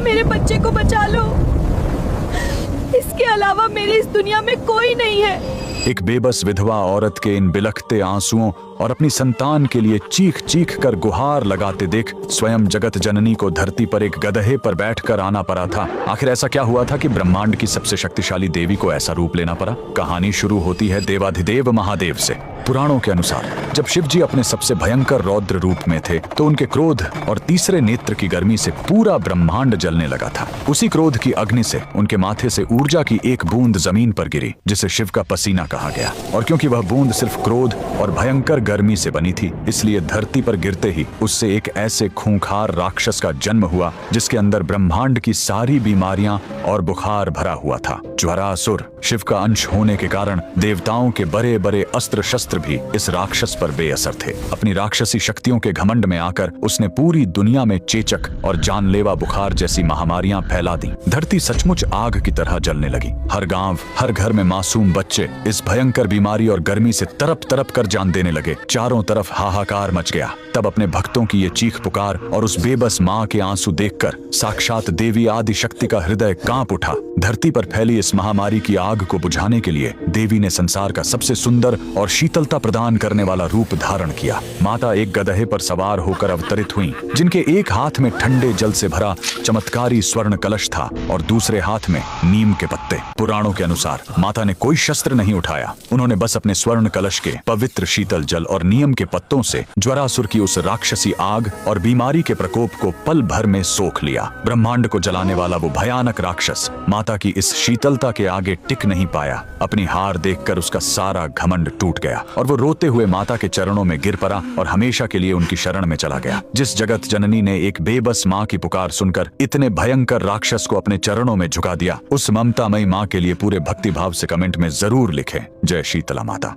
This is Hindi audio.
मेरे बच्चे को बचा लो। इसके अलावा मेरी इस दुनिया में कोई नहीं है। एक बेबस विधवा औरत के इन बिलखते आंसुओं और अपनी संतान के लिए चीख चीख कर गुहार लगाते देख स्वयं जगत जननी को धरती पर एक गधे पर बैठकर आना पड़ा था। आखिर ऐसा क्या हुआ था कि ब्रह्मांड की सबसे शक्तिशाली देवी को ऐसा रूप लेना पड़ा? कहानी शुरू होती है देवाधिदेव महादेव से। पुराणों के अनुसार जब शिव जी अपने सबसे भयंकर रौद्र रूप में थे तो उनके क्रोध और तीसरे नेत्र की गर्मी से पूरा ब्रह्मांड जलने लगा था। उसी क्रोध की अग्नि से उनके माथे से ऊर्जा की एक बूंद जमीन पर गिरी, जिसे शिव का पसीना कहा गया। और क्योंकि वह बूंद सिर्फ क्रोध और भयंकर गर्मी से बनी थी, इसलिए धरती पर गिरते ही उससे एक ऐसे खूंखार राक्षस का जन्म हुआ जिसके अंदर ब्रह्मांड की सारी बीमारियां और बुखार भरा हुआ था। ज्वरासुर शिव का अंश होने के कारण देवताओं के बड़े बड़े अस्त्र शस्त्र भी इस राक्षस पर बेअसर थे। अपनी राक्षसी शक्तियों के घमंड में आकर उसने पूरी दुनिया में चेचक और जानलेवा बुखार जैसी महामारियां फैला दी। धरती सचमुच आग की तरह जलने लगी। हर गांव, हर घर में मासूम बच्चे इस भयंकर बीमारी और गर्मी से तड़प तड़प कर जान देने लगे। चारों तरफ हाहाकार मच गया। तब अपने भक्तों की ये चीख पुकार और उस बेबस माँ के आंसू देखकर साक्षात देवी आदि शक्ति का हृदय कांप उठा। धरती पर फैली इस महामारी की आग को बुझाने के लिए देवी ने संसार का सबसे सुंदर और शीतलता प्रदान करने वाला रूप धारण किया। माता एक गधे पर सवार होकर अवतरित हुई, जिनके एक हाथ में ठंडे जल से भरा चमत्कारी स्वर्ण कलश था और दूसरे हाथ में नीम के पत्ते। पुराणों के अनुसार माता ने कोई शस्त्र नहीं उठाया। उन्होंने बस अपने स्वर्ण कलश के पवित्र शीतल जल और नीम के पत्तों से ज्वरासुर की उस राक्षसी आग और बीमारी के प्रकोप को पल भर में सोख लिया। ब्रह्मांड को जलाने वाला वो भयानक राक्षस माता की इस शीतलता के आगे टिक नहीं पाया। अपनी हार देखकर उसका सारा घमंड टूट गया और वो रोते हुए माता के चरणों में गिर पड़ा और हमेशा के लिए उनकी शरण में चला गया। जिस जगत जननी ने एक बेबस माँ की पुकार सुनकर इतने भयंकर राक्षस को अपने चरणों में झुका दिया, उस ममतामयी माँ के लिए पूरे भक्ति भाव से कमेंट में जरूर लिखें, जय शीतला माता।